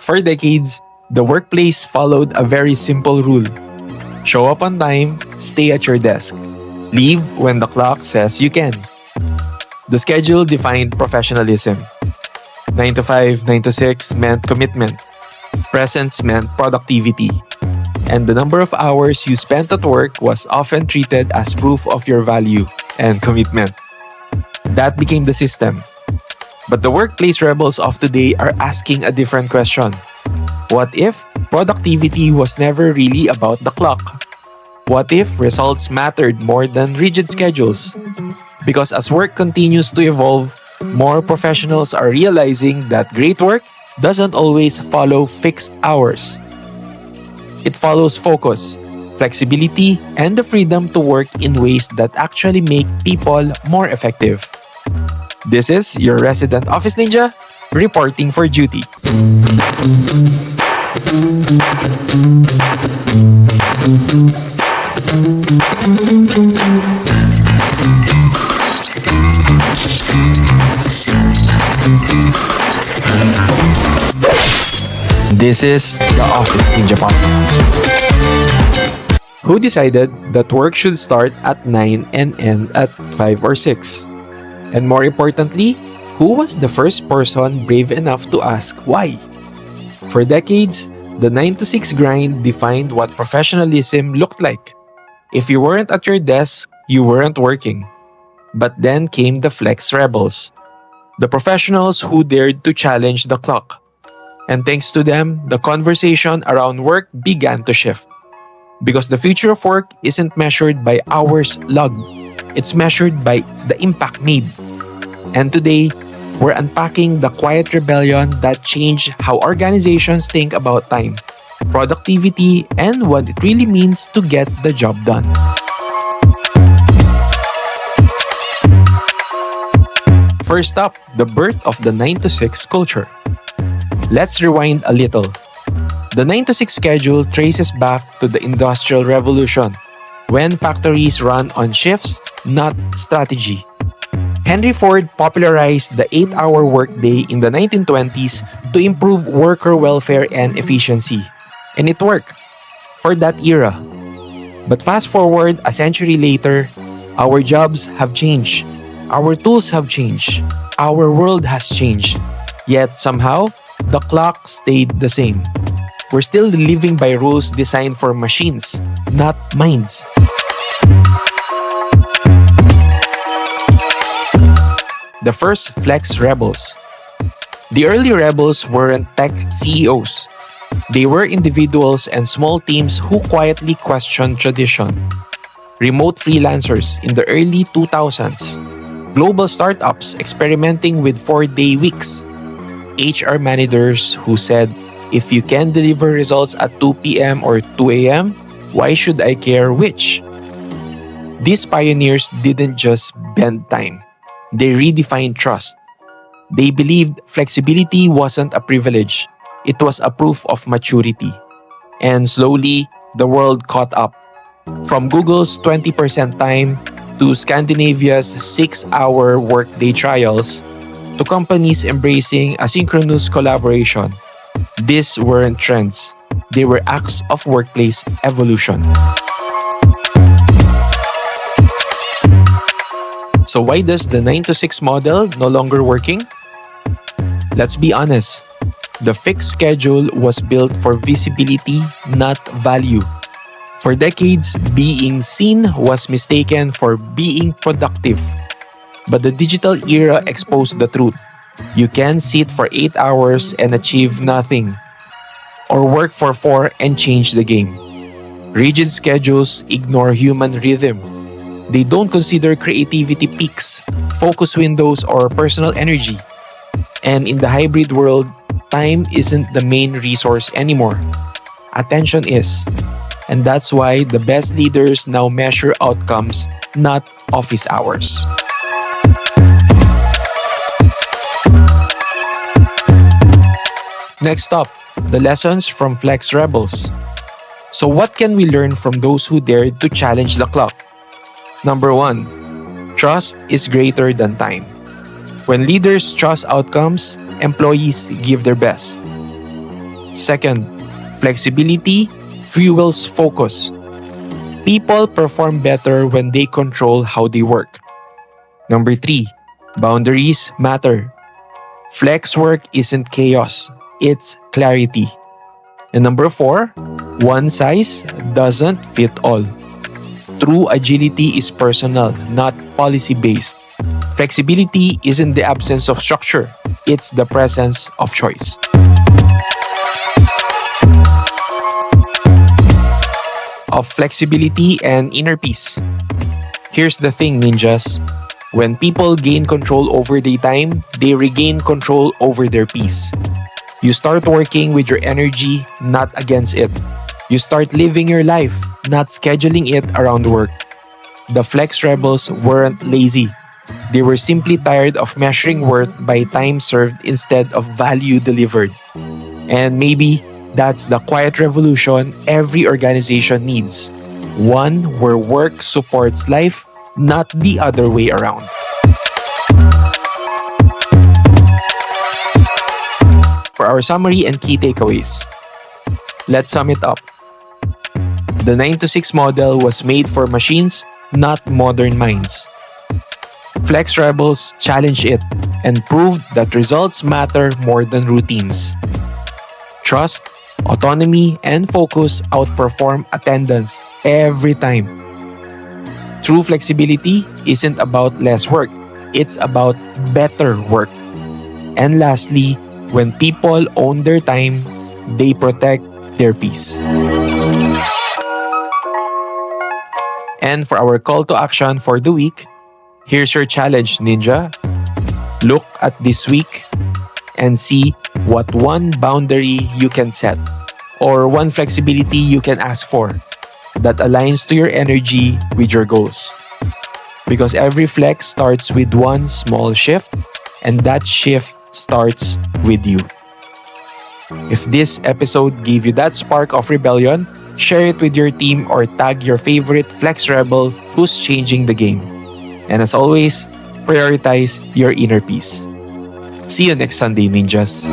For decades, the workplace followed a very simple rule. Show up on time, stay at your desk. Leave when the clock says you can. The schedule defined professionalism. 9 to 5, 9 to 6 meant commitment. Presence meant productivity. And the number of hours you spent at work was often treated as proof of your value and commitment. That became the system. But the workplace rebels of today are asking a different question. What if productivity was never really about the clock? What if results mattered more than rigid schedules? Because as work continues to evolve, more professionals are realizing that great work doesn't always follow fixed hours. It follows focus, flexibility, and the freedom to work in ways that actually make people more effective. This is your resident office ninja reporting for duty. This is the Office Ninja Podcast. Who decided that work should start at 9 and end at 5 or 6? And more importantly, who was the first person brave enough to ask why? For decades, the 9 to 6 grind defined what professionalism looked like. If you weren't at your desk, you weren't working. But then came the flex rebels, the professionals who dared to challenge the clock. And thanks to them, the conversation around work began to shift. Because the future of work isn't measured by hours logged, it's measured by the impact made. And today, we're unpacking the quiet rebellion that changed how organizations think about time, productivity, and what it really means to get the job done. First up, the birth of the 9 to 6 culture. Let's rewind a little. The 9 to 6 schedule traces back to the Industrial Revolution, when factories ran on shifts, not strategy. Henry Ford popularized the 8-hour workday in the 1920s to improve worker welfare and efficiency. And it worked for that era. But fast forward a century later, our jobs have changed. Our tools have changed. Our world has changed. Yet somehow, the clock stayed the same. We're still living by rules designed for machines, not minds. The first flex rebels. The early rebels weren't tech CEOs. They were individuals and small teams who quietly questioned tradition. Remote freelancers in the early 2000s. Global startups experimenting with 4-day weeks. HR managers who said, if you can deliver results at 2 p.m. or 2 a.m., why should I care which? These pioneers didn't just bend time. They redefined trust. They believed flexibility wasn't a privilege. It was a proof of maturity. And slowly, the world caught up. From Google's 20% time to Scandinavia's 6-hour workday trials, to companies embracing asynchronous collaboration. These weren't trends. They were acts of workplace evolution. So why does the 9 to 6 model no longer working? Let's be honest. The fixed schedule was built for visibility, not value. For decades, being seen was mistaken for being productive. But the digital era exposed the truth. You can sit for 8 hours and achieve nothing. Or work for 4 and change the game. Rigid schedules ignore human rhythm. They don't consider creativity peaks, focus windows, or personal energy. And in the hybrid world, time isn't the main resource anymore. Attention is. And that's why the best leaders now measure outcomes, not office hours. Next up, the lessons from Flex Rebels. So what can we learn from those who dared to challenge the clock? Number 1, trust is greater than time. When leaders trust outcomes, employees give their best. Second, flexibility fuels focus. People perform better when they control how they work. Number 3, boundaries matter. Flex work isn't chaos, it's clarity. And number 4, one size doesn't fit all. True agility is personal, not policy-based. Flexibility isn't the absence of structure, it's the presence of choice. Of flexibility and inner peace. Here's the thing, ninjas. When people gain control over their time, they regain control over their peace. You start working with your energy, not against it. You start living your life, not scheduling it around work. The Flex Rebels weren't lazy. They were simply tired of measuring worth by time served instead of value delivered. And maybe that's the quiet revolution every organization needs. One where work supports life, not the other way around. For our summary and key takeaways, let's sum it up. The 9 to 6 model was made for machines, not modern minds. Flex Rebels challenged it and proved that results matter more than routines. Trust, autonomy, and focus outperform attendance every time. True flexibility isn't about less work, it's about better work. And lastly, when people own their time, they protect their peace. And for our call to action for the week, here's your challenge, Ninja. Look at this week and see what one boundary you can set or one flexibility you can ask for that aligns to your energy with your goals. Because every flex starts with one small shift, and that shift starts with you. If this episode gave you that spark of rebellion, share it with your team or tag your favorite Flex Rebel who's changing the game. And as always, prioritize your inner peace. See you next Sunday, ninjas.